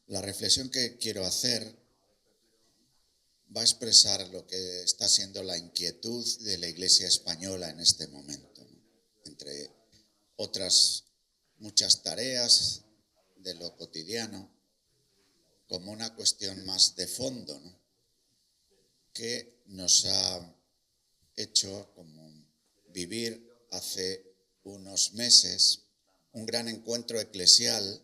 La reflexión que quiero hacer va a expresar lo que está siendo la inquietud de la Iglesia española en este momento, ¿no? Entre otras muchas tareas de lo cotidiano, como una cuestión más de fondo, ¿no? Que nos ha hecho como vivir hace unos meses un gran encuentro eclesial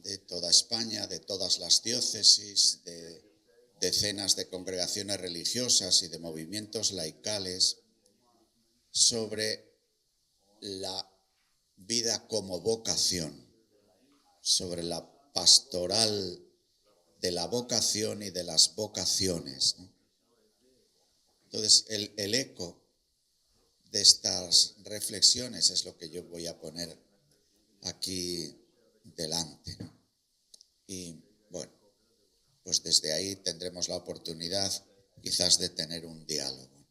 de toda España, de todas las diócesis, de decenas de congregaciones religiosas y de movimientos laicales sobre la vida como vocación, sobre la pastoral de la vocación y de las vocaciones, ¿no? Entonces, el eco de estas reflexiones es lo que yo voy a poner aquí delante, ¿no? Y bueno, pues desde ahí tendremos la oportunidad quizás de tener un diálogo.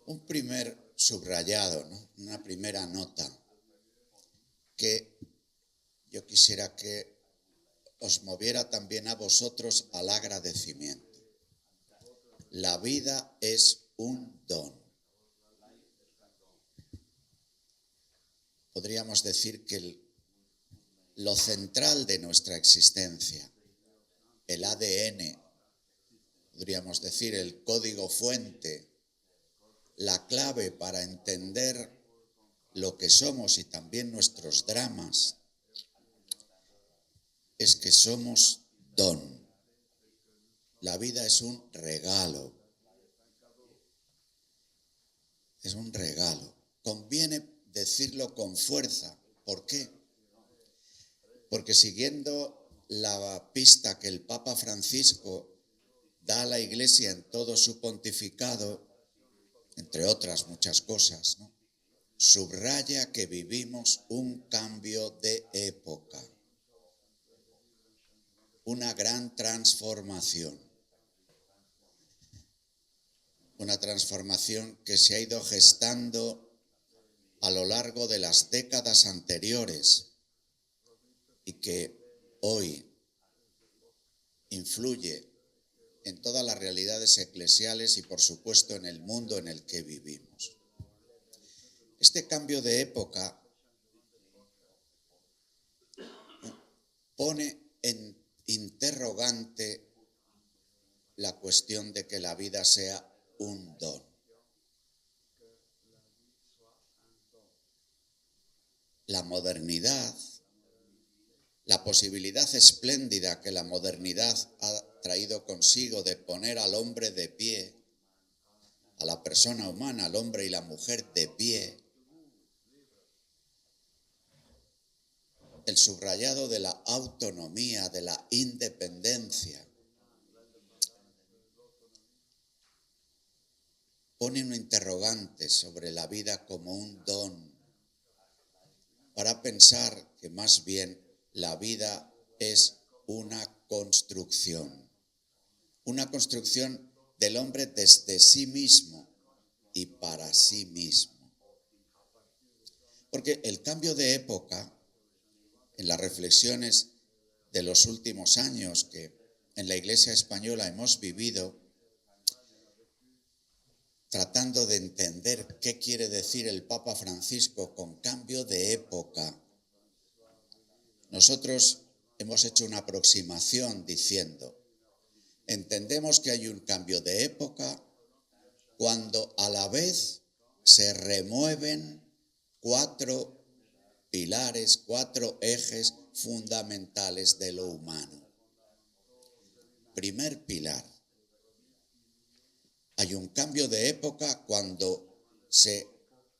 Un primer subrayado, ¿no? Una primera nota que yo quisiera que os moviera también a vosotros al agradecimiento. La vida es un don. Podríamos decir que lo central de nuestra existencia, el ADN, podríamos decir el código fuente, la clave para entender lo que somos y también nuestros dramas, es que somos don. La vida es un regalo. Es un regalo. Conviene decirlo con fuerza. ¿Por qué? Porque siguiendo la pista que el Papa Francisco da a la Iglesia en todo su pontificado, entre otras muchas cosas, ¿no? Subraya que vivimos un cambio de época, una gran transformación. Una transformación que se ha ido gestando a lo largo de las décadas anteriores y que hoy influye en todas las realidades eclesiales y por supuesto en el mundo en el que vivimos. Este cambio de época pone en interrogante la cuestión de que la vida sea un don. La modernidad, la posibilidad espléndida que la modernidad ha traído consigo de poner al hombre de pie, a la persona humana, al hombre y la mujer de pie, el subrayado de la autonomía, de la independencia, pone un interrogante sobre la vida como un don, para pensar que más bien la vida es una construcción del hombre desde sí mismo y para sí mismo. Porque el cambio de época, en las reflexiones de los últimos años que en la Iglesia española hemos vivido, tratando de entender qué quiere decir el Papa Francisco con cambio de época, nosotros hemos hecho una aproximación diciendo: entendemos que hay un cambio de época cuando a la vez se remueven 4 pilares, 4 ejes fundamentales de lo humano. Primer pilar: hay un cambio de época cuando se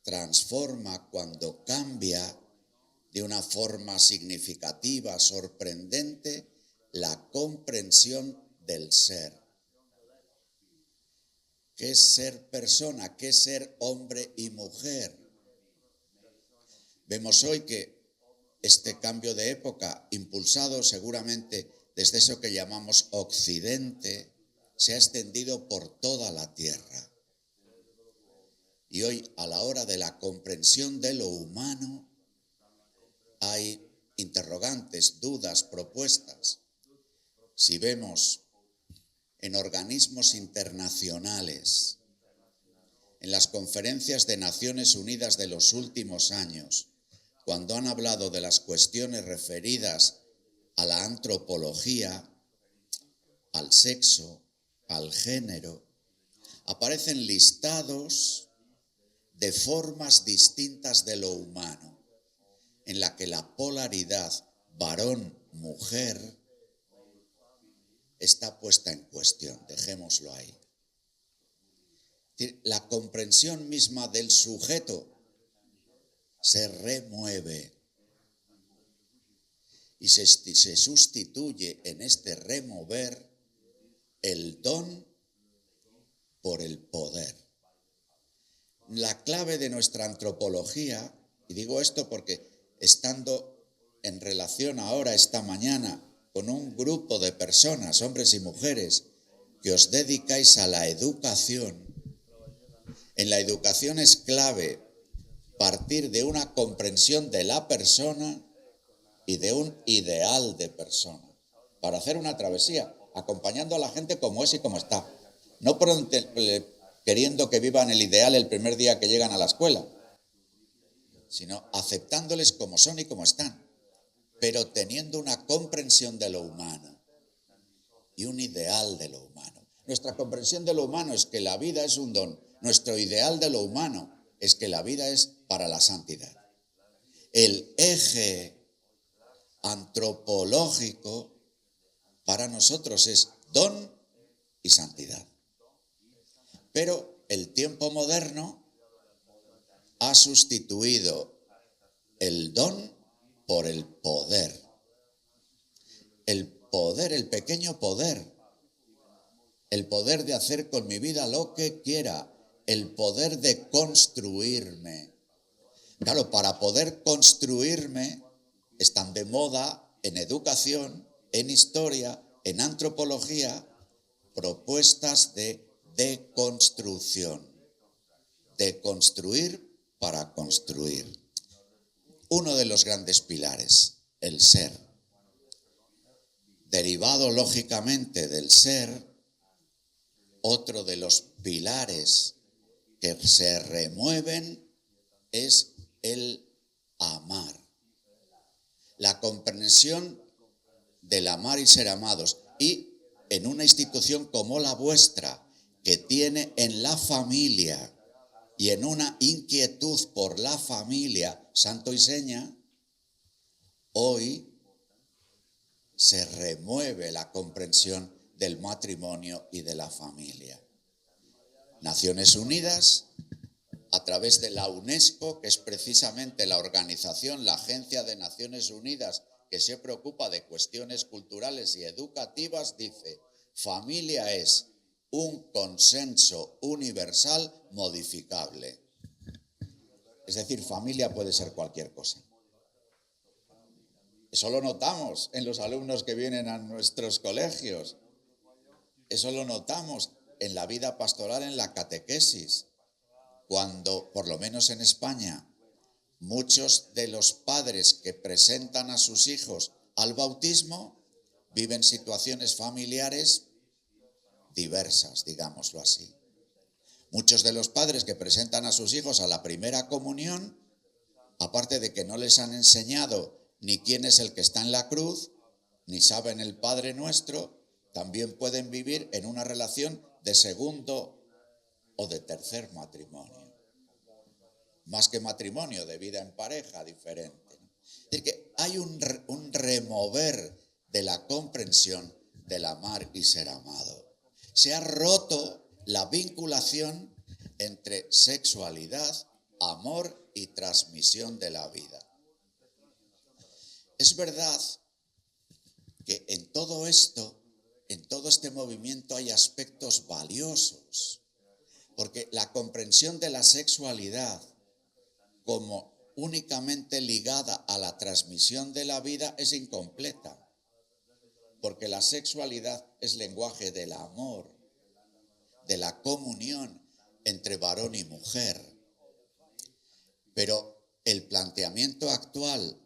transforma, cuando cambia de una forma significativa, sorprendente, la comprensión del ser. ¿Qué es ser persona? ¿Qué es ser hombre y mujer? Vemos hoy que este cambio de época, impulsado seguramente desde eso que llamamos Occidente, se ha extendido por toda la tierra. Y hoy, a la hora de la comprensión de lo humano, hay interrogantes, dudas, propuestas. Si vemos en organismos internacionales, en las conferencias de Naciones Unidas de los últimos años, cuando han hablado de las cuestiones referidas a la antropología, al sexo, al género, aparecen listados de formas distintas de lo humano, en la que la polaridad varón-mujer está puesta en cuestión, dejémoslo ahí. Es decir, la comprensión misma del sujeto se remueve y se sustituye en este remover el don por el poder. La clave de nuestra antropología, y digo esto porque estando en relación ahora esta mañana con un grupo de personas, hombres y mujeres, que os dedicáis a la educación, en la educación es clave partir de una comprensión de la persona y de un ideal de persona, para hacer una travesía, acompañando a la gente como es y como está. No queriendo que vivan el ideal el primer día que llegan a la escuela, sino aceptándoles como son y como están, pero teniendo una comprensión de lo humano y un ideal de lo humano. Nuestra comprensión de lo humano es que la vida es un don. Nuestro ideal de lo humano es que la vida es para la santidad. El eje antropológico para nosotros es don y santidad. Pero el tiempo moderno ha sustituido el don por el poder. El poder, el pequeño poder. El poder de hacer con mi vida lo que quiera. El poder de construirme. Claro, para poder construirme están de moda en educación, en historia, en antropología, propuestas de deconstrucción. De construir para construir. Uno de los grandes pilares, el ser. Derivado lógicamente del ser, otro de los pilares que se remueven es el amar. La comprensión del amar y ser amados. Y en una institución como la vuestra, que tiene en la familia y en una inquietud por la familia, santo y seña, hoy se remueve la comprensión del matrimonio y de la familia. Naciones Unidas, a través de la UNESCO, que es precisamente la organización, la Agencia de Naciones Unidas, que se preocupa de cuestiones culturales y educativas, dice: familia es un consenso universal modificable. Es decir, familia puede ser cualquier cosa. Eso lo notamos en los alumnos que vienen a nuestros colegios. Eso lo notamos en la vida pastoral, en la catequesis. Cuando, por lo menos en España, muchos de los padres que presentan a sus hijos al bautismo viven situaciones familiares diversas, digámoslo así. Muchos de los padres que presentan a sus hijos a la primera comunión, aparte de que no les han enseñado ni quién es el que está en la cruz, ni saben el Padre Nuestro, también pueden vivir en una relación de segundo o de tercer matrimonio. Más que matrimonio, de vida en pareja, diferente. Es decir, que hay un remover de la comprensión del amar y ser amado. Se ha roto la vinculación entre sexualidad, amor y transmisión de la vida. Es verdad que en todo esto, en todo este movimiento hay aspectos valiosos, porque la comprensión de la sexualidad como únicamente ligada a la transmisión de la vida es incompleta, porque la sexualidad es lenguaje del amor, de la comunión entre varón y mujer. Pero el planteamiento actual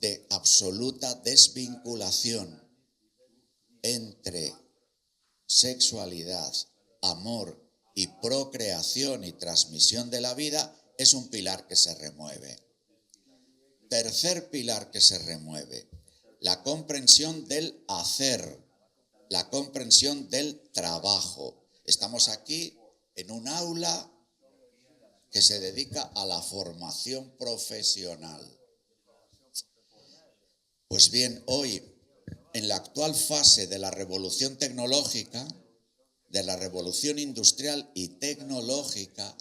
de absoluta desvinculación entre sexualidad, amor y procreación y transmisión de la vida es un pilar que se remueve. Tercer pilar que se remueve, la comprensión del hacer, la comprensión del trabajo. Estamos aquí en un aula que se dedica a la formación profesional. Pues bien, hoy, en la actual fase de la revolución tecnológica, de la revolución industrial y tecnológica,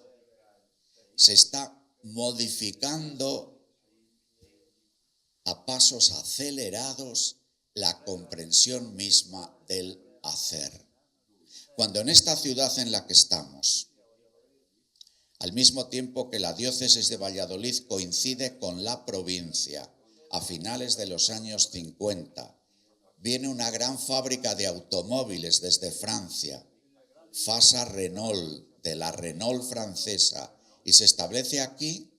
se está modificando a pasos acelerados la comprensión misma del hacer. Cuando en esta ciudad en la que estamos, al mismo tiempo que la diócesis de Valladolid coincide con la provincia, a finales de los años 50, viene una gran fábrica de automóviles desde Francia, Fasa Renault, de la Renault francesa, y se establece aquí.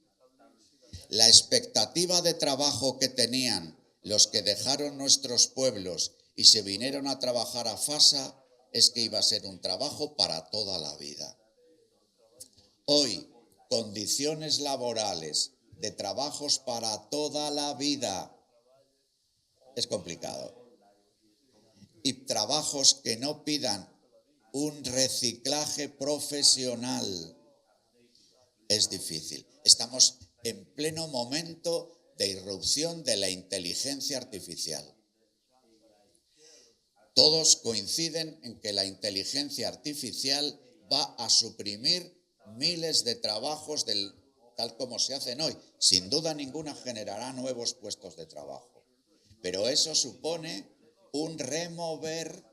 La expectativa de trabajo que tenían los que dejaron nuestros pueblos y se vinieron a trabajar a Fasa es que iba a ser un trabajo para toda la vida. Hoy, condiciones laborales de trabajos para toda la vida es complicado. Y trabajos que no pidan un reciclaje profesional es difícil. Estamos en pleno momento de irrupción de la inteligencia artificial. Todos coinciden en que la inteligencia artificial va a suprimir miles de trabajos tal como se hacen hoy. Sin duda ninguna generará nuevos puestos de trabajo. Pero eso supone un remover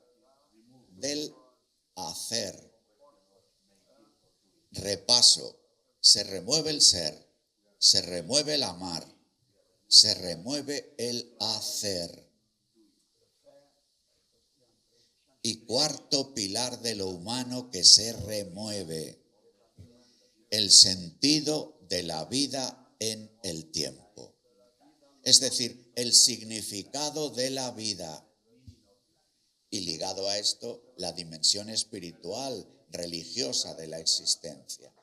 del hacer. Repaso. Se remueve el ser, se remueve el amar, se remueve el hacer. Y cuarto pilar de lo humano que se remueve, el sentido de la vida en el tiempo. Es decir, el significado de la vida. Y ligado a esto, la dimensión espiritual, religiosa de la existencia.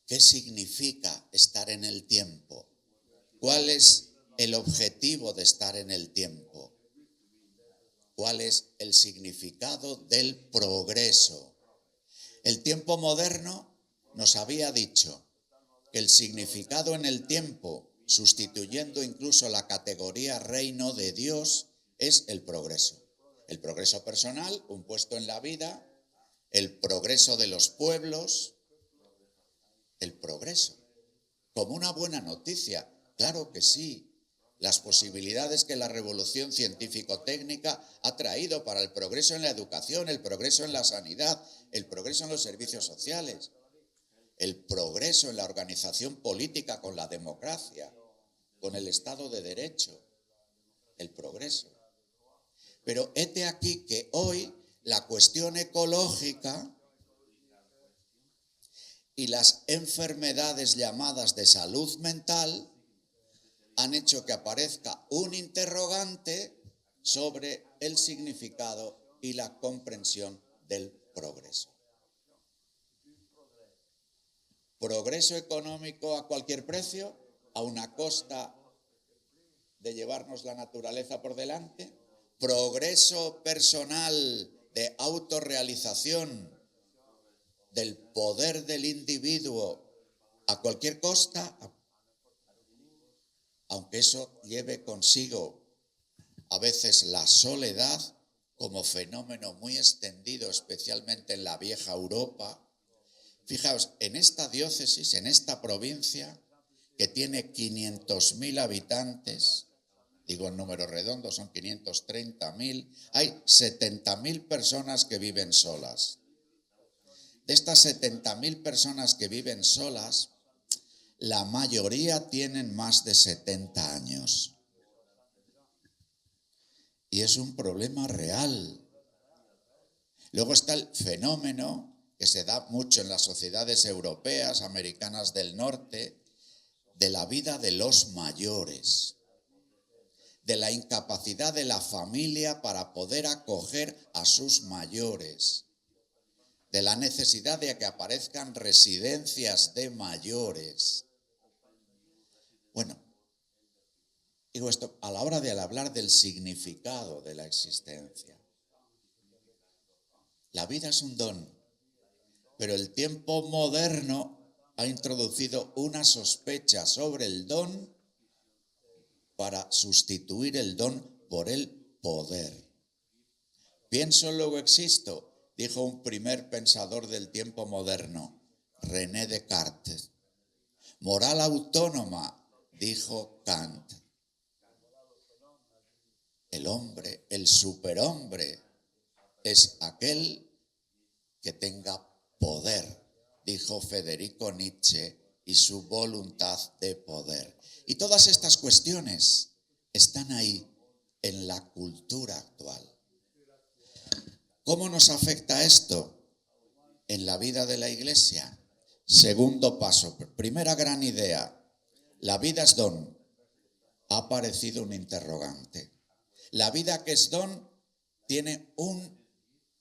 ¿Qué significa estar en el tiempo? ¿Cuál es el objetivo de estar en el tiempo? ¿Cuál es el significado del progreso? El tiempo moderno nos había dicho que el significado en el tiempo, sustituyendo incluso la categoría reino de Dios, es el progreso. El progreso personal, un puesto en la vida, el progreso de los pueblos, el progreso, como una buena noticia. Claro que sí, las posibilidades que la revolución científico-técnica ha traído para el progreso en la educación, el progreso en la sanidad, el progreso en los servicios sociales, el progreso en la organización política con la democracia, con el Estado de Derecho, el progreso. Pero hete aquí que hoy la cuestión ecológica y las enfermedades llamadas de salud mental han hecho que aparezca un interrogante sobre el significado y la comprensión del progreso. ¿Progreso económico a cualquier precio, a una costa de llevarnos la naturaleza por delante? ¿Progreso personal de autorrealización, del poder del individuo a cualquier costa? Aunque eso lleve consigo a veces la soledad como fenómeno muy extendido, especialmente en la vieja Europa. Fijaos, en esta diócesis, en esta provincia, que tiene 500.000 habitantes, digo en números redondos, son 530.000, hay 70.000 personas que viven solas. De estas 70.000 personas que viven solas, la mayoría tienen más de 70 años. Y es un problema real. Luego está el fenómeno que se da mucho en las sociedades europeas, americanas del norte, de la vida de los mayores, de la incapacidad de la familia para poder acoger a sus mayores, de la necesidad de que aparezcan residencias de mayores. Bueno, digo esto a la hora de hablar del significado de la existencia. La vida es un don, pero el tiempo moderno ha introducido una sospecha sobre el don para sustituir el don por el poder. Pienso, luego existo, dijo un primer pensador del tiempo moderno, René Descartes. Moral autónoma, dijo Kant. El hombre, el superhombre, es aquel que tenga poder, dijo Federico Nietzsche, y su voluntad de poder. Y todas estas cuestiones están ahí en la cultura actual. ¿Cómo nos afecta esto en la vida de la Iglesia? Segundo paso, primera gran idea, la vida es don. Ha aparecido un interrogante. La vida que es don tiene un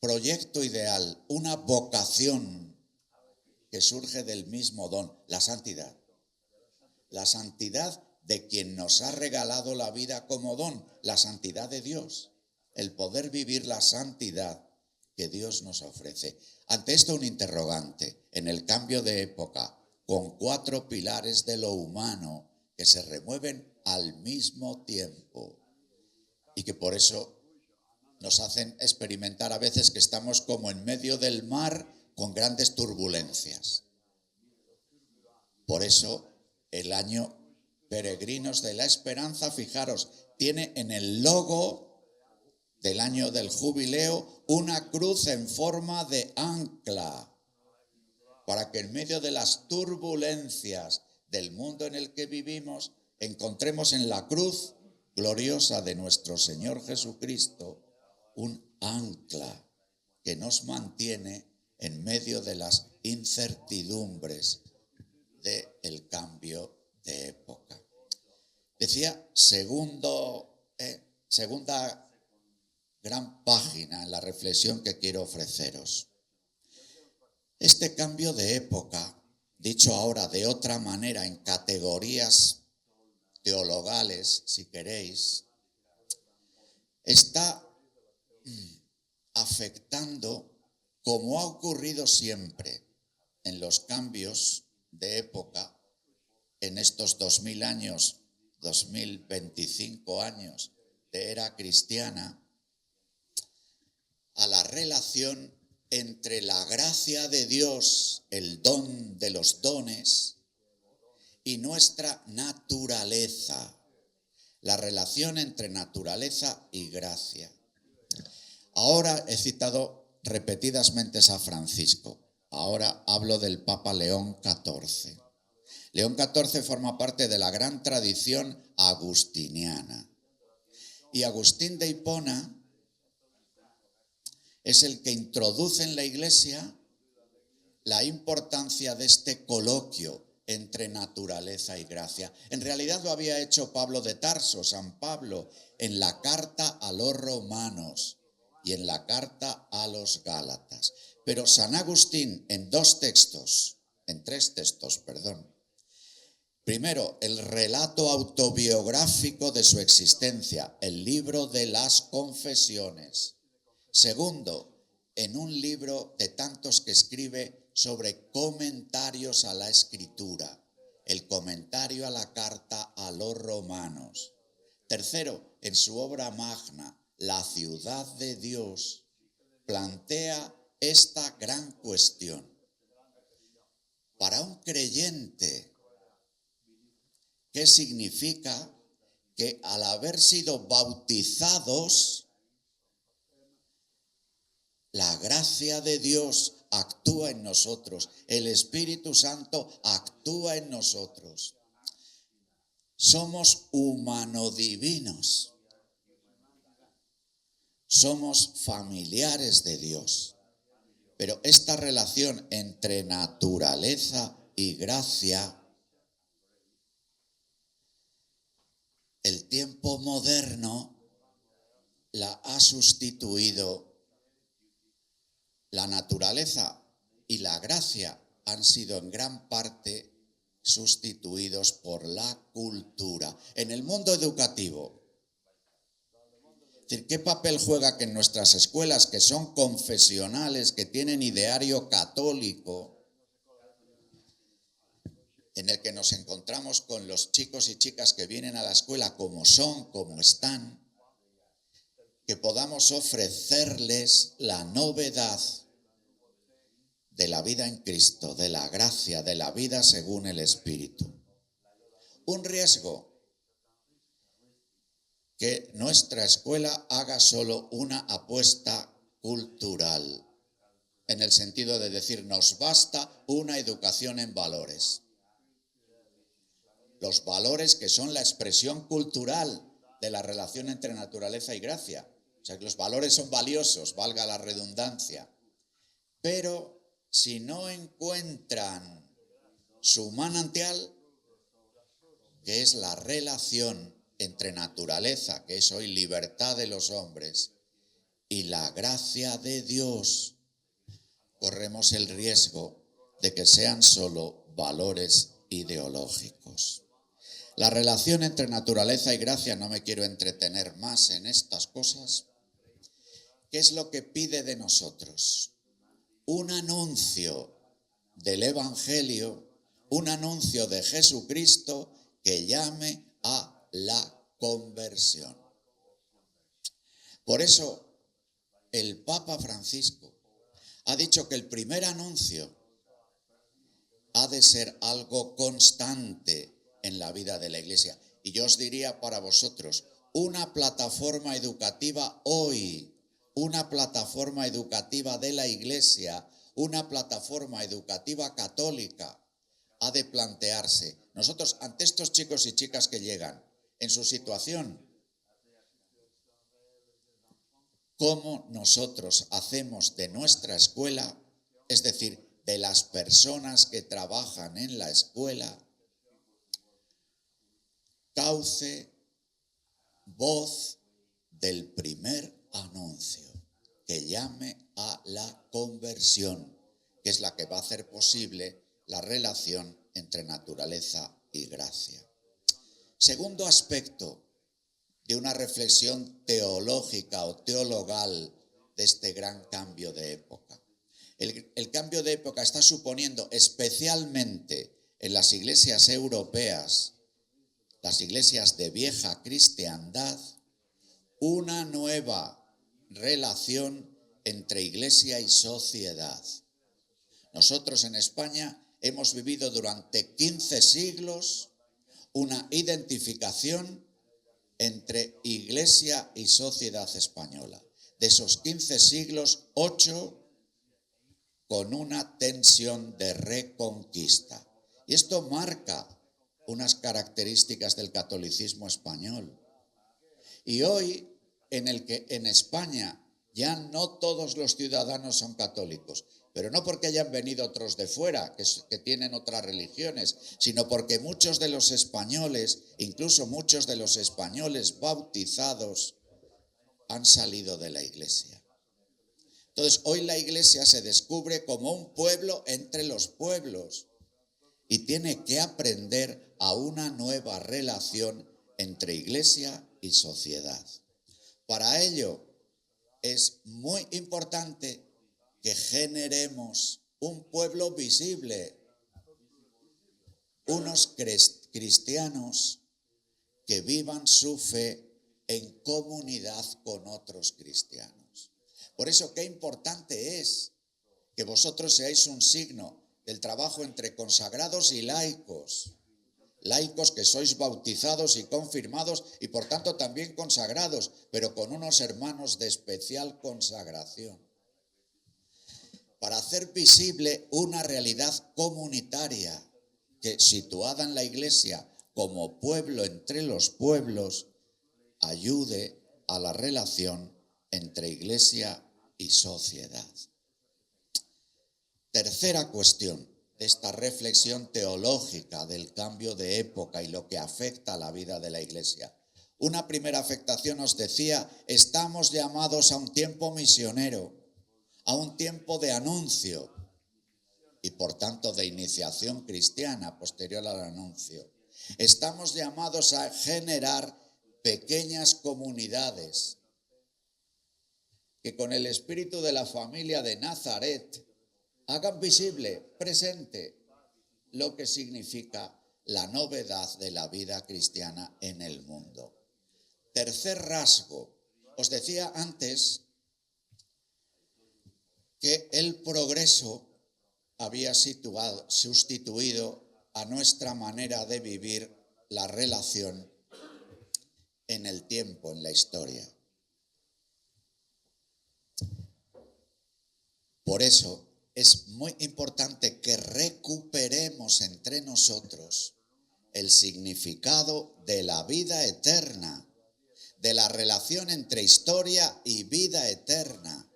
proyecto ideal, una vocación que surge del mismo don, la santidad. La santidad de quien nos ha regalado la vida como don, la santidad de Dios, el poder vivir la santidad que Dios nos ofrece. Ante esto un interrogante, en el cambio de época, con 4 pilares de lo humano que se remueven al mismo tiempo y que por eso nos hacen experimentar a veces que estamos como en medio del mar con grandes turbulencias. Por eso el año Peregrinos de la Esperanza, fijaros, tiene en el logo del año del jubileo una cruz en forma de ancla, para que en medio de las turbulencias del mundo en el que vivimos encontremos en la cruz gloriosa de nuestro Señor Jesucristo un ancla que nos mantiene en medio de las incertidumbres del cambio de época. Decía, segunda gran página en la reflexión que quiero ofreceros. Este cambio de época, dicho ahora de otra manera en categorías teologales, si queréis, está afectando, como ha ocurrido siempre en los cambios de época, en estos 2000 años, 2025 años de era cristiana, a la relación entre la gracia de Dios, el don de los dones, y nuestra naturaleza, la relación entre naturaleza y gracia. Ahora he citado repetidamente a Francisco, ahora hablo del Papa León XIV. León XIV forma parte de la gran tradición agustiniana. Y Agustín de Hipona es el que introduce en la Iglesia la importancia de este coloquio entre naturaleza y gracia. En realidad lo había hecho Pablo de Tarso, San Pablo, en la carta a los romanos y en la carta a los gálatas. Pero San Agustín en tres textos, Primero, el relato autobiográfico de su existencia, el libro de las Confesiones. Segundo, en un libro de tantos que escribe sobre comentarios a la Escritura, el comentario a la carta a los romanos. Tercero, en su obra magna, La ciudad de Dios, plantea esta gran cuestión. Para un creyente, ¿qué significa que al haber sido bautizados, la gracia de Dios actúa en nosotros, el Espíritu Santo actúa en nosotros? Somos humanodivinos, somos familiares de Dios, pero esta relación entre naturaleza y gracia tiempo moderno la ha sustituido la naturaleza y la gracia, han sido en gran parte sustituidos por la cultura. En el mundo educativo, es decir, ¿qué papel juega que en nuestras escuelas, que son confesionales, que tienen ideario católico, en el que nos encontramos con los chicos y chicas que vienen a la escuela como son, como están, que podamos ofrecerles la novedad de la vida en Cristo, de la gracia, de la vida según el Espíritu? Un riesgo, que nuestra escuela haga solo una apuesta cultural, en el sentido de decir, nos basta una educación en valores. Los valores que son la expresión cultural de la relación entre naturaleza y gracia. O sea, que los valores son valiosos, valga la redundancia. Pero si no encuentran su manantial, que es la relación entre naturaleza, que es hoy libertad de los hombres, y la gracia de Dios, corremos el riesgo de que sean solo valores ideológicos. La relación entre naturaleza y gracia, no me quiero entretener más en estas cosas. ¿Qué es lo que pide de nosotros? Un anuncio del Evangelio, un anuncio de Jesucristo que llame a la conversión. Por eso el Papa Francisco ha dicho que el primer anuncio ha de ser algo constante en la vida de la Iglesia. Y yo os diría para vosotros, una plataforma educativa hoy, una plataforma educativa de la Iglesia, una plataforma educativa católica, ha de plantearse. Nosotros, ante estos chicos y chicas que llegan en su situación, ¿cómo nosotros hacemos de nuestra escuela, es decir, de las personas que trabajan en la escuela, cauce, voz del primer anuncio que llame a la conversión, que es la que va a hacer posible la relación entre naturaleza y gracia? Segundo aspecto de una reflexión teológica o teologal de este gran cambio de época. El cambio de época está suponiendo, especialmente en las iglesias europeas, las iglesias de vieja cristiandad, una nueva relación entre iglesia y sociedad. Nosotros en España hemos vivido durante 15 siglos una identificación entre iglesia y sociedad española. De esos 15 siglos, 8 con una tensión de reconquista. Y esto marca unas características del catolicismo español. Y hoy, en el que en España ya no todos los ciudadanos son católicos, pero no porque hayan venido otros de fuera, que tienen otras religiones, sino porque muchos de los españoles, incluso muchos de los españoles bautizados, han salido de la iglesia. Entonces, hoy la iglesia se descubre como un pueblo entre los pueblos y tiene que aprender a una nueva relación entre iglesia y sociedad. Para ello, es muy importante que generemos un pueblo visible, unos cristianos que vivan su fe en comunidad con otros cristianos. Por eso, qué importante es que vosotros seáis un signo del trabajo entre consagrados y laicos. Laicos que sois bautizados y confirmados y por tanto también consagrados, pero con unos hermanos de especial consagración. Para hacer visible una realidad comunitaria que, situada en la iglesia como pueblo entre los pueblos, ayude a la relación entre iglesia y sociedad. Tercera cuestión de esta reflexión teológica del cambio de época y lo que afecta a la vida de la iglesia. Una primera afectación nos decía, estamos llamados a un tiempo misionero, a un tiempo de anuncio y por tanto de iniciación cristiana posterior al anuncio. Estamos llamados a generar pequeñas comunidades que con el espíritu de la familia de Nazaret hagan visible, presente, lo que significa la novedad de la vida cristiana en el mundo. Tercer rasgo, os decía antes que el progreso había sustituido a nuestra manera de vivir la relación en el tiempo, en la historia. Por eso es muy importante que recuperemos entre nosotros el significado de la vida eterna, de la relación entre historia y vida eterna,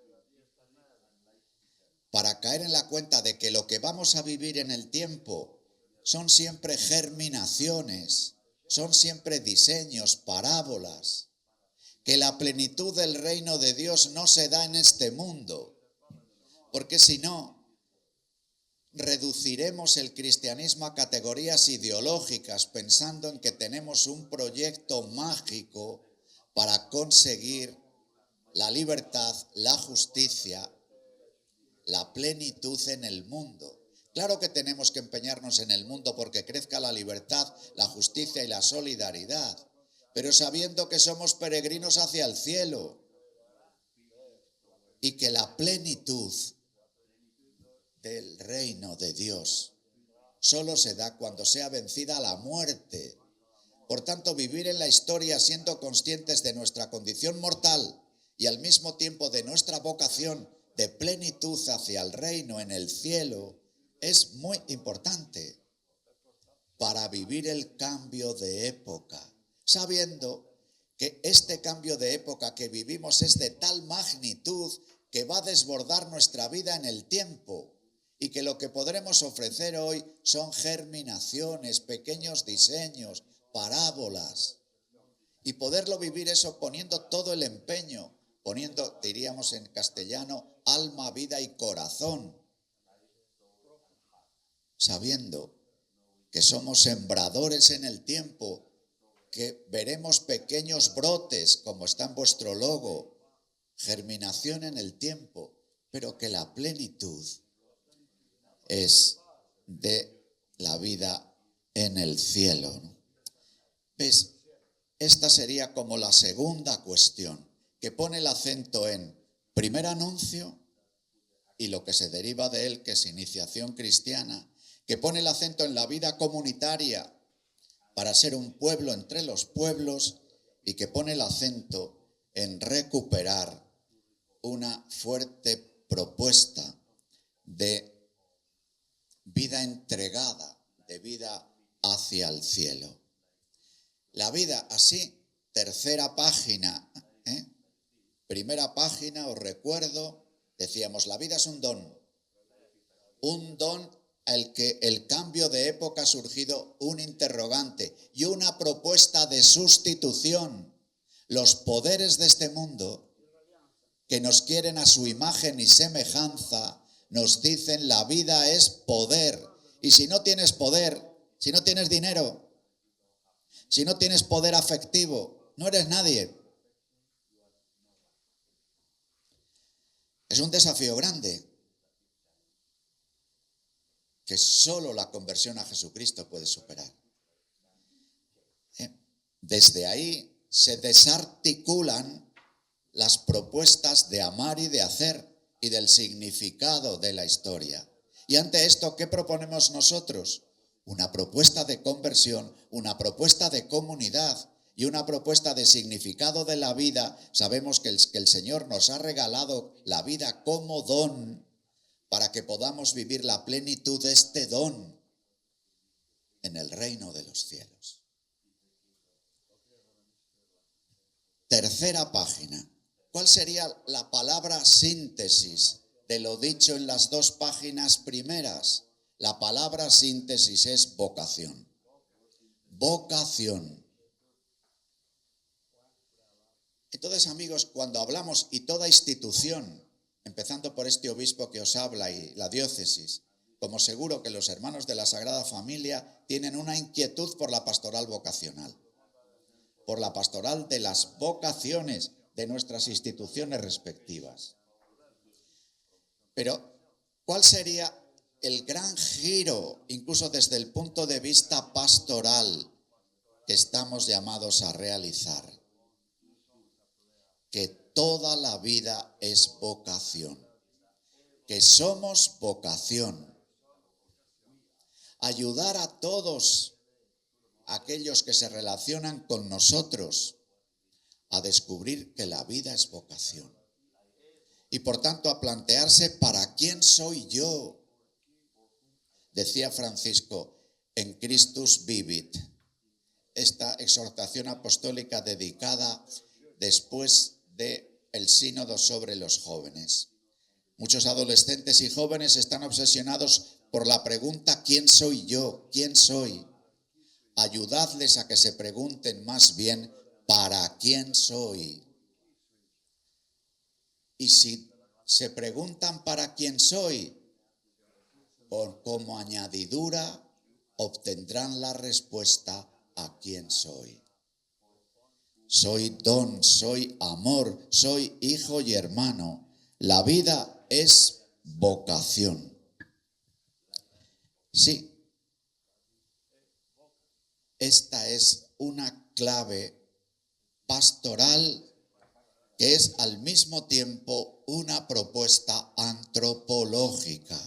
para caer en la cuenta de que lo que vamos a vivir en el tiempo son siempre germinaciones, son siempre diseños, parábolas, que la plenitud del reino de Dios no se da en este mundo, porque si no, reduciremos el cristianismo a categorías ideológicas pensando en que tenemos un proyecto mágico para conseguir la libertad, la justicia, la plenitud en el mundo. Claro que tenemos que empeñarnos en el mundo porque crezca la libertad, la justicia y la solidaridad, pero sabiendo que somos peregrinos hacia el cielo y que la plenitud del reino de Dios solo se da cuando sea vencida la muerte. Por tanto, vivir en la historia siendo conscientes de nuestra condición mortal y al mismo tiempo de nuestra vocación de plenitud hacia el reino en el cielo es muy importante para vivir el cambio de época, sabiendo que este cambio de época que vivimos es de tal magnitud que va a desbordar nuestra vida en el tiempo y que lo que podremos ofrecer hoy son germinaciones, pequeños diseños, parábolas, y poderlo vivir eso poniendo todo el empeño, poniendo, diríamos en castellano, alma, vida y corazón, sabiendo que somos sembradores en el tiempo, que veremos pequeños brotes, como está en vuestro logo, germinación en el tiempo, pero que la plenitud es de la vida en el cielo, ¿no? ¿Ves? Esta sería como la segunda cuestión, que pone el acento en primer anuncio y lo que se deriva de él, que es iniciación cristiana, que pone el acento en la vida comunitaria para ser un pueblo entre los pueblos y que pone el acento en recuperar una fuerte propuesta de vida entregada, de vida hacia el cielo. La vida así, tercera página, primera página, os recuerdo, decíamos, la vida es un don al que el cambio de época ha surgido un interrogante y una propuesta de sustitución. Los poderes de este mundo, que nos quieren a su imagen y semejanza, nos dicen la vida es poder. Y si no tienes poder, si no tienes dinero, si no tienes poder afectivo, no eres nadie. Es un desafío grande que solo la conversión a Jesucristo puede superar. Desde ahí se desarticulan las propuestas de amar y de hacer y del significado de la historia. Y ante esto, ¿qué proponemos nosotros? Una propuesta de conversión, una propuesta de comunidad y una propuesta de significado de la vida. Sabemos que el Señor nos ha regalado la vida como don para que podamos vivir la plenitud de este don en el reino de los cielos. Tercera página. ¿Cuál sería la palabra síntesis de lo dicho en las dos páginas primeras? La palabra síntesis es vocación. Vocación. Entonces, amigos, cuando hablamos, y toda institución, empezando por este obispo que os habla y la diócesis, como seguro que los hermanos de la Sagrada Familia tienen una inquietud por la pastoral vocacional, por la pastoral de las vocaciones de nuestras instituciones respectivas. Pero, ¿cuál sería el gran giro, incluso desde el punto de vista pastoral, que estamos llamados a realizar? Que toda la vida es vocación, que somos vocación. Ayudar a todos aquellos que se relacionan con nosotros a descubrir que la vida es vocación. Y por tanto a plantearse ¿para quién soy yo? Decía Francisco en Christus Vivit, esta exhortación apostólica dedicada después del sínodo sobre los jóvenes. Muchos adolescentes y jóvenes están obsesionados por la pregunta ¿quién soy yo? ¿Quién soy? Ayudadles a que se pregunten más bien ¿para quién soy? Y si se preguntan ¿para quién soy?, como añadidura obtendrán la respuesta ¿a quién soy? Soy don, soy amor, soy hijo y hermano. La vida es vocación. Sí, esta es una clave pastoral que es al mismo tiempo una propuesta antropológica,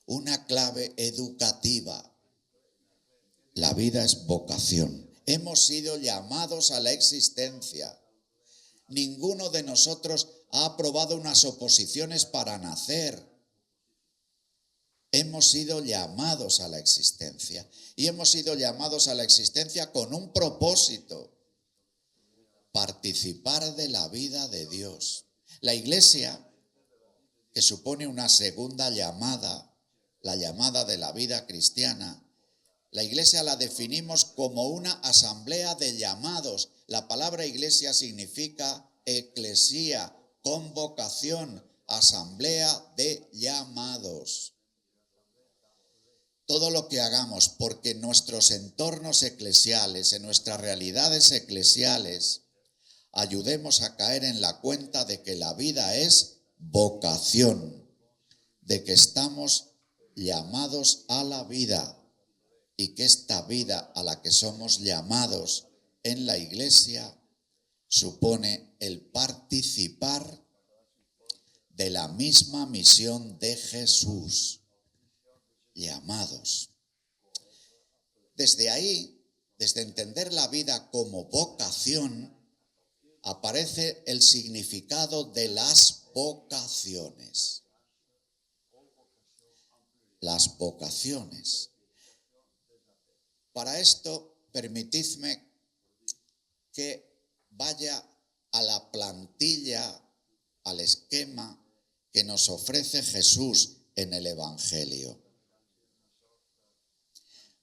una clave educativa. La vida es vocación. Hemos sido llamados a la existencia. Ninguno de nosotros ha aprobado unas oposiciones para nacer. Hemos sido llamados a la existencia y hemos sido llamados a la existencia con un propósito: participar de la vida de Dios. La Iglesia, que supone una segunda llamada, la llamada de la vida cristiana, la Iglesia la definimos como una asamblea de llamados. La palabra Iglesia significa eclesía, convocación, asamblea de llamados. Todo lo que hagamos porque en nuestros entornos eclesiales, en nuestras realidades eclesiales, ayudemos a caer en la cuenta de que la vida es vocación, de que estamos llamados a la vida y que esta vida a la que somos llamados en la Iglesia supone el participar de la misma misión de Jesús. Llamados. Desde ahí, desde entender la vida como vocación, aparece el significado de las vocaciones. Las vocaciones. Para esto, permitidme que vaya a la plantilla, al esquema que nos ofrece Jesús en el Evangelio.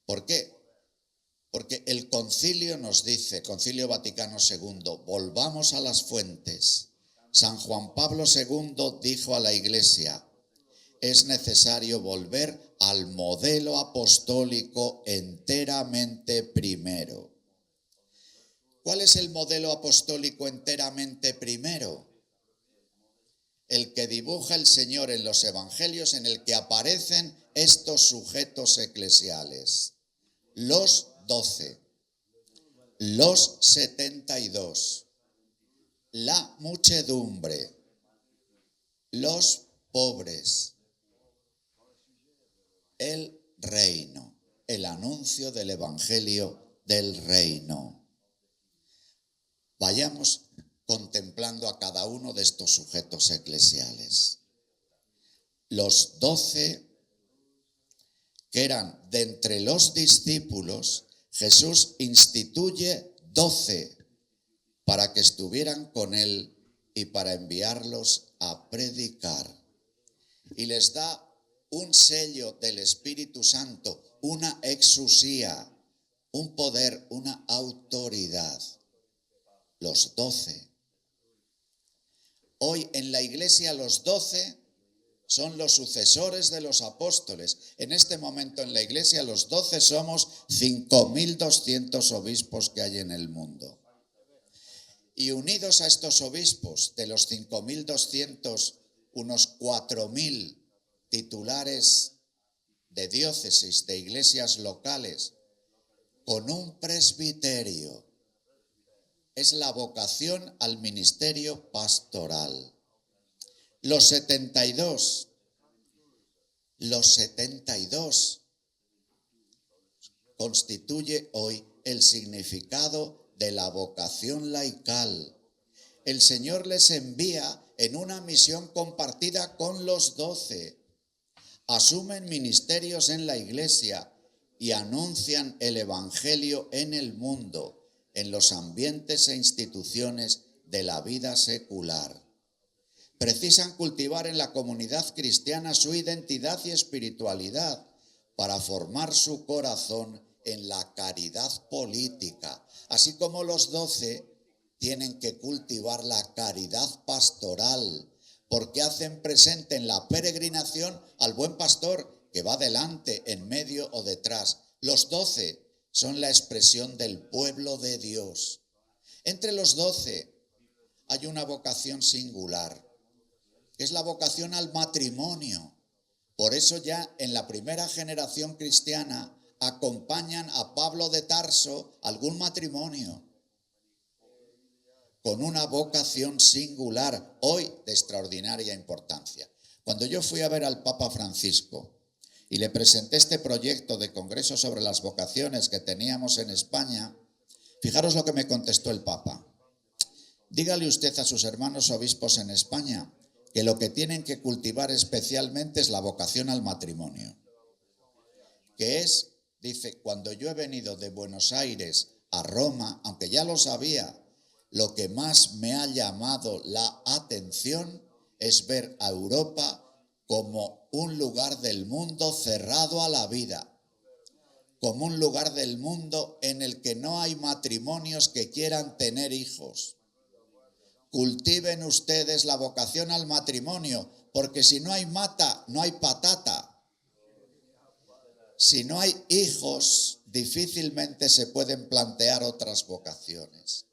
¿Por qué? Porque el concilio nos dice, Concilio Vaticano II, volvamos a las fuentes. San Juan Pablo II dijo a la Iglesia: es necesario volver al modelo apostólico enteramente primero. ¿Cuál es el modelo apostólico enteramente primero? El que dibuja el Señor en los Evangelios, en el que aparecen estos sujetos eclesiales: los 12, los 72, la muchedumbre, los pobres, el reino, el anuncio del Evangelio del reino. Vayamos contemplando a cada uno de estos sujetos eclesiales. Los 12 que eran de entre los discípulos, Jesús instituye 12 para que estuvieran con él y para enviarlos a predicar. Y les da un sello del Espíritu Santo, una exusía, un poder, una autoridad. Los 12. Hoy en la iglesia los 12 son los sucesores de los apóstoles. En este momento en la iglesia los 12 somos 5.200 obispos que hay en el mundo. Y unidos a estos obispos, de los 5.200, unos 4.000 titulares de diócesis, de iglesias locales, con un presbiterio. Es la vocación al ministerio pastoral. Los 72 constituye hoy el significado de la vocación laical. El Señor les envía en una misión compartida con los 12. Asumen ministerios en la iglesia y anuncian el evangelio en el mundo, en los ambientes e instituciones de la vida secular. Precisan cultivar en la comunidad cristiana su identidad y espiritualidad para formar su corazón en la caridad política, así como los 12 tienen que cultivar la caridad pastoral, porque hacen presente en la peregrinación al buen pastor que va delante, en medio o detrás. Los 12 son la expresión del pueblo de Dios. Entre los 12 hay una vocación singular, que es la vocación al matrimonio. Por eso ya en la primera generación cristiana acompañan a Pablo de Tarso a algún matrimonio, con una vocación singular, hoy de extraordinaria importancia. Cuando yo fui a ver al Papa Francisco y le presenté este proyecto de congreso sobre las vocaciones que teníamos en España, fijaros lo que me contestó el Papa. Dígale usted a sus hermanos obispos en España que lo que tienen que cultivar especialmente es la vocación al matrimonio. Que es, dice, cuando yo he venido de Buenos Aires a Roma, aunque ya lo sabía, lo que más me ha llamado la atención es ver a Europa como un lugar del mundo cerrado a la vida, como un lugar del mundo en el que no hay matrimonios que quieran tener hijos. Cultiven ustedes la vocación al matrimonio, porque si no hay mata, no hay patata. Si no hay hijos, difícilmente se pueden plantear otras vocaciones.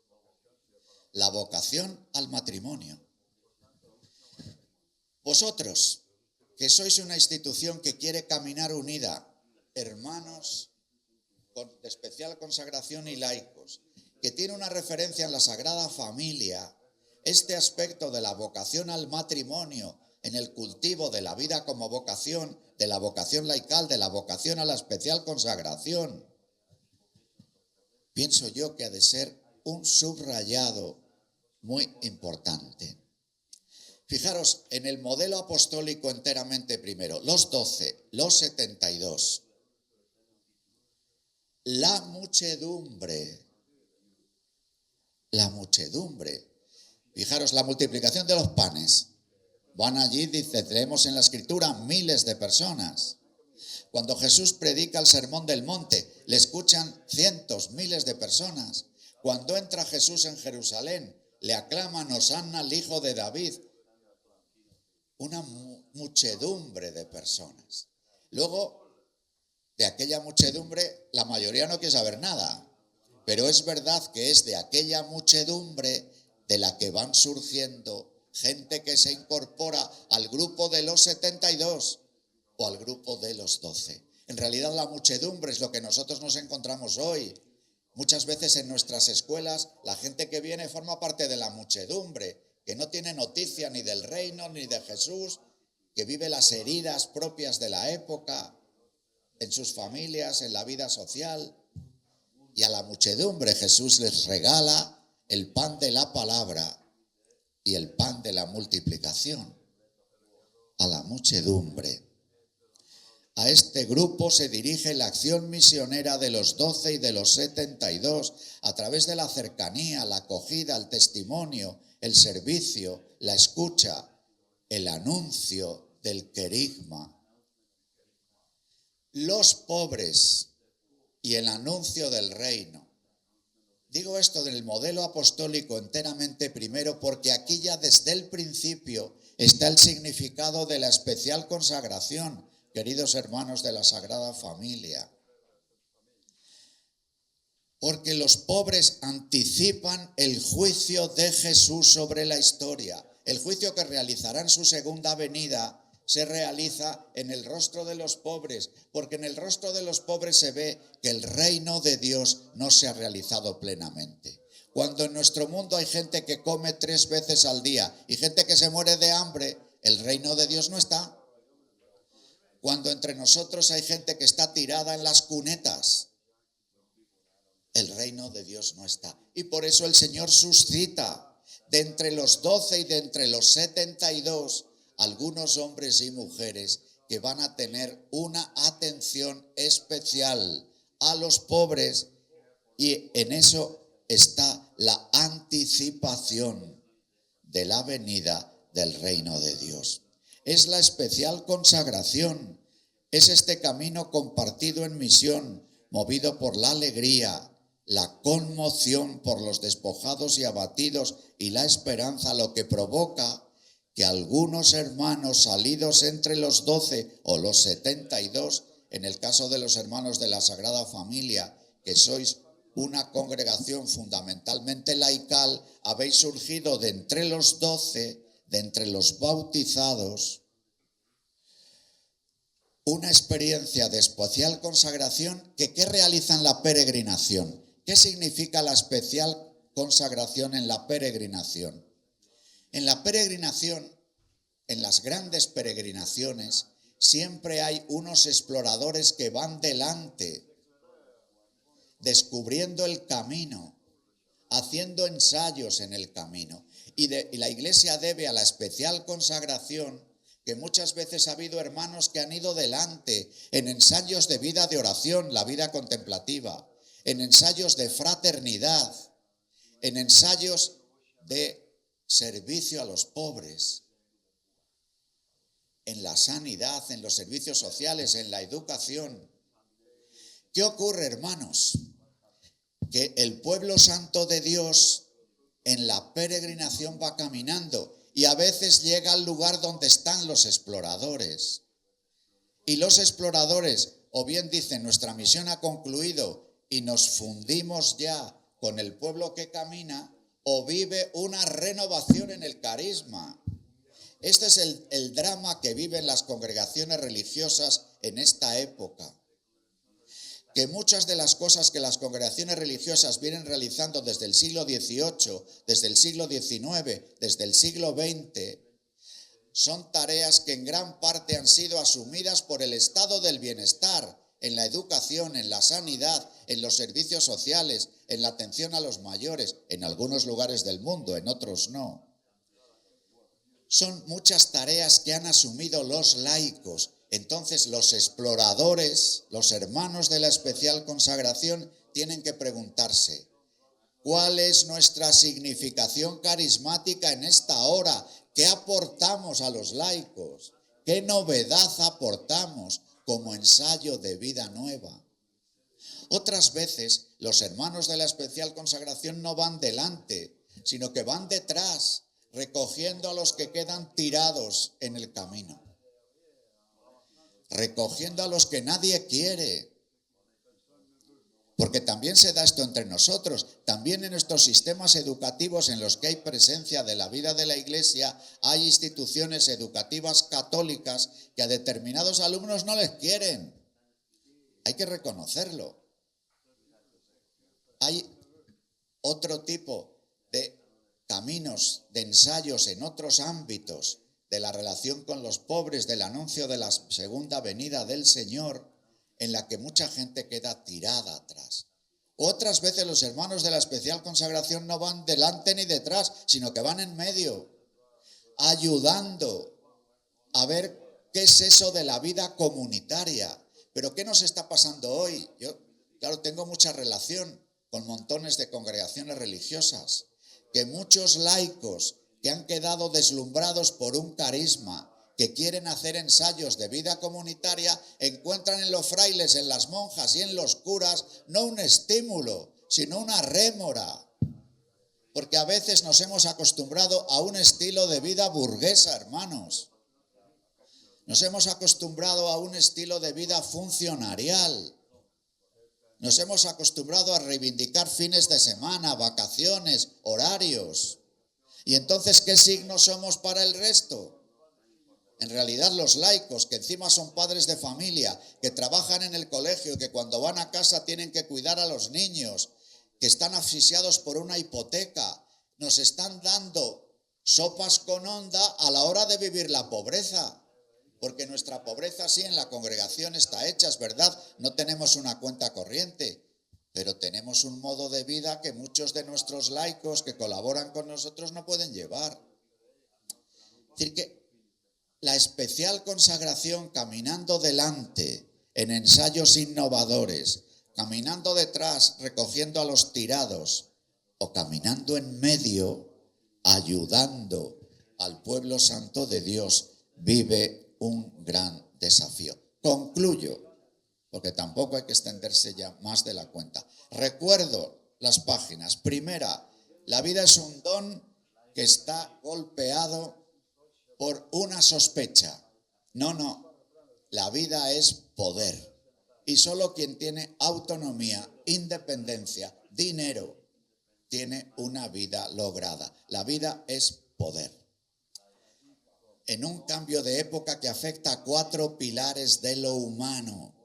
La vocación al matrimonio. Vosotros, que sois una institución que quiere caminar unida, hermanos de especial consagración y laicos, que tiene una referencia en la Sagrada Familia, este aspecto de la vocación al matrimonio, en el cultivo de la vida como vocación, de la vocación laical, de la vocación a la especial consagración, pienso yo que ha de ser un subrayado muy importante. Fijaros, en el modelo apostólico enteramente primero, los 12, los 72, la muchedumbre. Fijaros, la multiplicación de los panes. Van allí, dice, leemos en la Escritura, miles de personas. Cuando Jesús predica el Sermón del Monte, le escuchan cientos, miles de personas. Cuando entra Jesús en Jerusalén, le aclaman Hosanna al Hijo de David. Una muchedumbre de personas. Luego, de aquella muchedumbre, la mayoría no quiere saber nada. Pero es verdad que es de aquella muchedumbre de la que van surgiendo gente que se incorpora al grupo de los 72 o al grupo de los 12. En realidad la muchedumbre es lo que nosotros nos encontramos hoy. Muchas veces en nuestras escuelas la gente que viene forma parte de la muchedumbre, que no tiene noticia ni del reino ni de Jesús, que vive las heridas propias de la época, en sus familias, en la vida social. Y a la muchedumbre Jesús les regala el pan de la palabra y el pan de la multiplicación. A la muchedumbre. A este grupo se dirige la acción misionera de los 12 y de los 72 a través de la cercanía, la acogida, el testimonio, el servicio, la escucha, el anuncio del querigma. Los pobres y el anuncio del reino. Digo esto del modelo apostólico enteramente primero porque aquí ya desde el principio está el significado de la especial consagración, queridos hermanos de la Sagrada Familia. Porque los pobres anticipan el juicio de Jesús sobre la historia. El juicio que realizará en su segunda venida se realiza en el rostro de los pobres, porque en el rostro de los pobres se ve que el reino de Dios no se ha realizado plenamente. Cuando en nuestro mundo hay gente que come 3 veces al día y gente que se muere de hambre, el reino de Dios no está. Cuando entre nosotros hay gente que está tirada en las cunetas, el reino de Dios no está. Y por eso el Señor suscita de entre los 12 y de entre los 72 algunos hombres y mujeres que van a tener una atención especial a los pobres, y en eso está la anticipación de la venida del reino de Dios. Es la especial consagración, es este camino compartido en misión, movido por la alegría, la conmoción por los despojados y abatidos y la esperanza, lo que provoca que algunos hermanos salidos entre los 12 o los 72, en el caso de los hermanos de la Sagrada Familia, que sois una congregación fundamentalmente laical, habéis surgido de entre los 12, de entre los bautizados, una experiencia de especial consagración ¿qué realizan la peregrinación? ¿Qué significa la especial consagración en la peregrinación? En la peregrinación, en las grandes peregrinaciones, siempre hay unos exploradores que van delante, descubriendo el camino, haciendo ensayos en el camino. Y la Iglesia debe a la especial consagración que muchas veces ha habido hermanos que han ido delante en ensayos de vida de oración, la vida contemplativa, en ensayos de fraternidad, en ensayos de servicio a los pobres, en la sanidad, en los servicios sociales, en la educación. ¿Qué ocurre, hermanos? Que el pueblo santo de Dios en la peregrinación va caminando y a veces llega al lugar donde están los exploradores. Y los exploradores o bien dicen nuestra misión ha concluido y nos fundimos ya con el pueblo que camina, o vive una renovación en el carisma. Este es el drama que viven las congregaciones religiosas en esta época. Que muchas de las cosas que las congregaciones religiosas vienen realizando desde el siglo XVIII, desde el siglo XIX, desde el siglo XX, son tareas que en gran parte han sido asumidas por el estado del bienestar, en la educación, en la sanidad, en los servicios sociales, en la atención a los mayores, en algunos lugares del mundo, en otros no. Son muchas tareas que han asumido los laicos. Entonces los exploradores, los hermanos de la especial consagración, tienen que preguntarse, ¿cuál es nuestra significación carismática en esta hora? ¿Qué aportamos a los laicos? ¿Qué novedad aportamos como ensayo de vida nueva? Otras veces los hermanos de la especial consagración no van delante, sino que van detrás, recogiendo a los que quedan tirados en el camino, recogiendo a los que nadie quiere. Porque también se da esto entre nosotros, también en estos sistemas educativos en los que hay presencia de la vida de la Iglesia, hay instituciones educativas católicas que a determinados alumnos no les quieren. Hay que reconocerlo. Hay otro tipo de caminos, de ensayos en otros ámbitos de la relación con los pobres, del anuncio de la segunda venida del Señor, en la que mucha gente queda tirada atrás. Otras veces los hermanos de la especial consagración no van delante ni detrás, sino que van en medio, ayudando a ver qué es eso de la vida comunitaria. Pero ¿qué nos está pasando hoy? Yo, claro, tengo mucha relación con montones de congregaciones religiosas, que muchos laicos que han quedado deslumbrados por un carisma, que quieren hacer ensayos de vida comunitaria, encuentran en los frailes, en las monjas y en los curas no un estímulo, sino una rémora. Porque a veces nos hemos acostumbrado a un estilo de vida burguesa, hermanos. Nos hemos acostumbrado a un estilo de vida funcionarial. Nos hemos acostumbrado a reivindicar fines de semana, vacaciones, horarios. Y entonces, ¿qué signo somos para el resto? En realidad los laicos, que encima son padres de familia, que trabajan en el colegio, que cuando van a casa tienen que cuidar a los niños, que están asfixiados por una hipoteca, nos están dando sopas con onda a la hora de vivir la pobreza. Porque nuestra pobreza sí en la congregación está hecha, es verdad, no tenemos una cuenta corriente, pero tenemos un modo de vida que muchos de nuestros laicos que colaboran con nosotros no pueden llevar. Es decir, que la especial consagración caminando delante en ensayos innovadores, caminando detrás recogiendo a los tirados o caminando en medio ayudando al pueblo santo de Dios, vive un gran desafío. Concluyo, porque tampoco hay que extenderse ya más de la cuenta. Recuerdo las páginas. Primera, la vida es un don que está golpeado por una sospecha. No, la vida es poder. Y solo quien tiene autonomía, independencia, dinero, tiene una vida lograda. La vida es poder. En un cambio de época que afecta a 4 pilares de lo humano.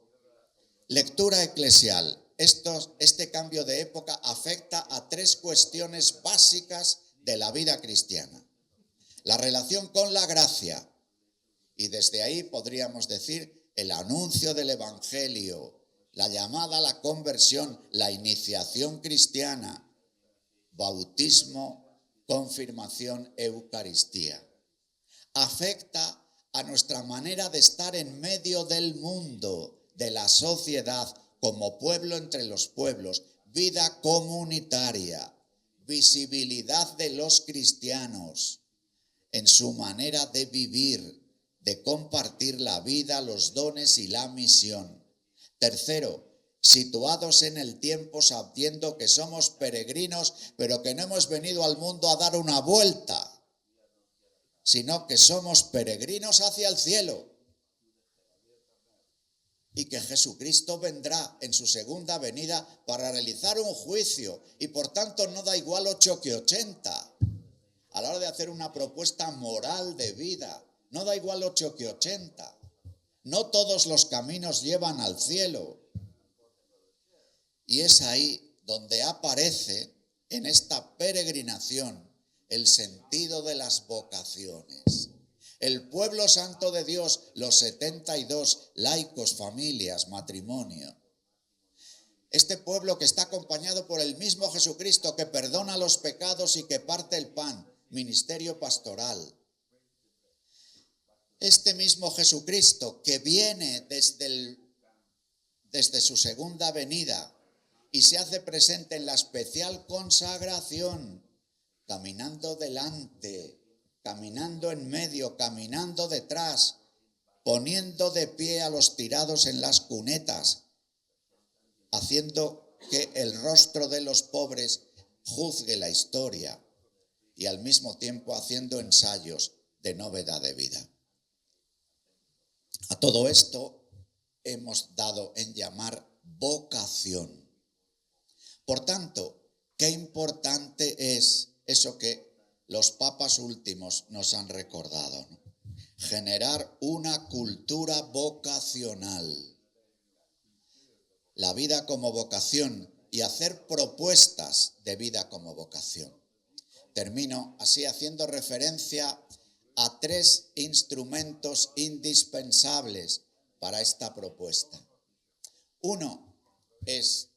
Lectura eclesial. Este cambio de época afecta a 3 cuestiones básicas de la vida cristiana. La relación con la gracia, y desde ahí podríamos decir el anuncio del Evangelio, la llamada a la conversión, la iniciación cristiana, bautismo, confirmación, Eucaristía. Afecta a nuestra manera de estar en medio del mundo, de la sociedad, como pueblo entre los pueblos, vida comunitaria, visibilidad de los cristianos en su manera de vivir, de compartir la vida, los dones y la misión. Tercero, situados en el tiempo sabiendo que somos peregrinos, pero que no hemos venido al mundo a dar una vuelta, sino que somos peregrinos hacia el cielo y que Jesucristo vendrá en su segunda venida para realizar un juicio y por tanto no da igual 8 que 80 a la hora de hacer una propuesta moral de vida, no da igual 8 que 80. No todos los caminos llevan al cielo. Y es ahí donde aparece en esta peregrinación el sentido de las vocaciones. El pueblo santo de Dios, los 72 laicos, familias, matrimonio. Este pueblo que está acompañado por el mismo Jesucristo que perdona los pecados y que parte el pan, ministerio pastoral. Este mismo Jesucristo que viene desde su segunda venida y se hace presente en la especial consagración, caminando delante, caminando en medio, caminando detrás, poniendo de pie a los tirados en las cunetas, haciendo que el rostro de los pobres juzgue la historia y al mismo tiempo haciendo ensayos de novedad de vida. A todo esto hemos dado en llamar vocación. Por tanto, qué importante es eso que los papas últimos nos han recordado, ¿no? Generar una cultura vocacional. La vida como vocación y hacer propuestas de vida como vocación. Termino así haciendo referencia a 3 instrumentos indispensables para esta propuesta. Uno es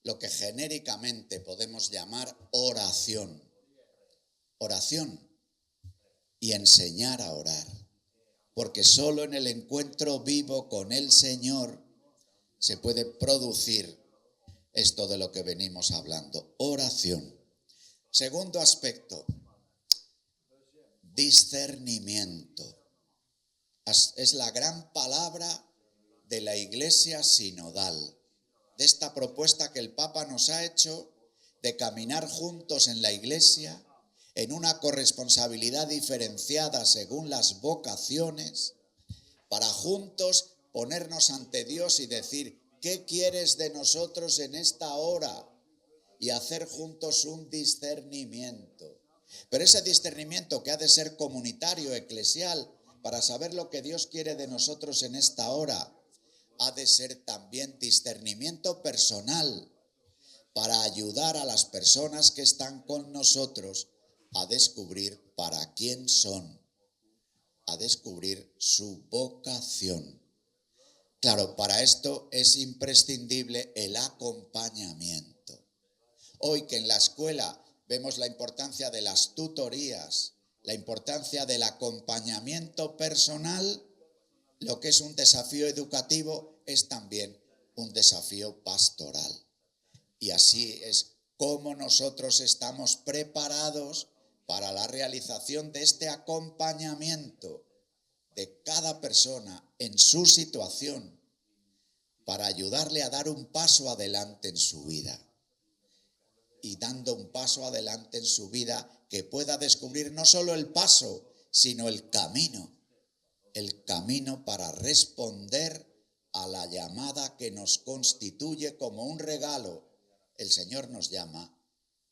lo que genéricamente podemos llamar oración. Oración y enseñar a orar. Porque solo en el encuentro vivo con el Señor se puede producir esto de lo que venimos hablando. Oración. Segundo aspecto, discernimiento. Es la gran palabra de la Iglesia sinodal, de esta propuesta que el Papa nos ha hecho de caminar juntos en la iglesia, en una corresponsabilidad diferenciada según las vocaciones, para juntos ponernos ante Dios y decir, ¿qué quieres de nosotros en esta hora? Y hacer juntos un discernimiento. Pero ese discernimiento que ha de ser comunitario, eclesial, para saber lo que Dios quiere de nosotros en esta hora, ha de ser también discernimiento personal, para ayudar a las personas que están con nosotros a descubrir para quién son, a descubrir su vocación. Claro, para esto es imprescindible el acompañamiento. Hoy que en la escuela vemos la importancia de las tutorías, la importancia del acompañamiento personal, lo que es un desafío educativo es también un desafío pastoral. Y así es como nosotros estamos preparados para la realización de este acompañamiento de cada persona en su situación, para ayudarle a dar un paso adelante en su vida. Y dando un paso adelante en su vida, que pueda descubrir no solo el paso, sino el camino para responder a la llamada que nos constituye como un regalo. El Señor nos llama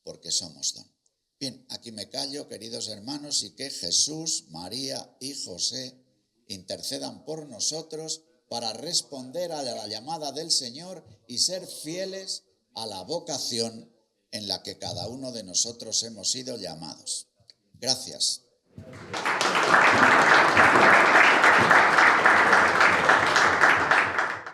porque somos don. Bien, aquí me callo, queridos hermanos, y que Jesús, María y José intercedan por nosotros para responder a la llamada del Señor y ser fieles a la vocación en la que cada uno de nosotros hemos sido llamados. Gracias.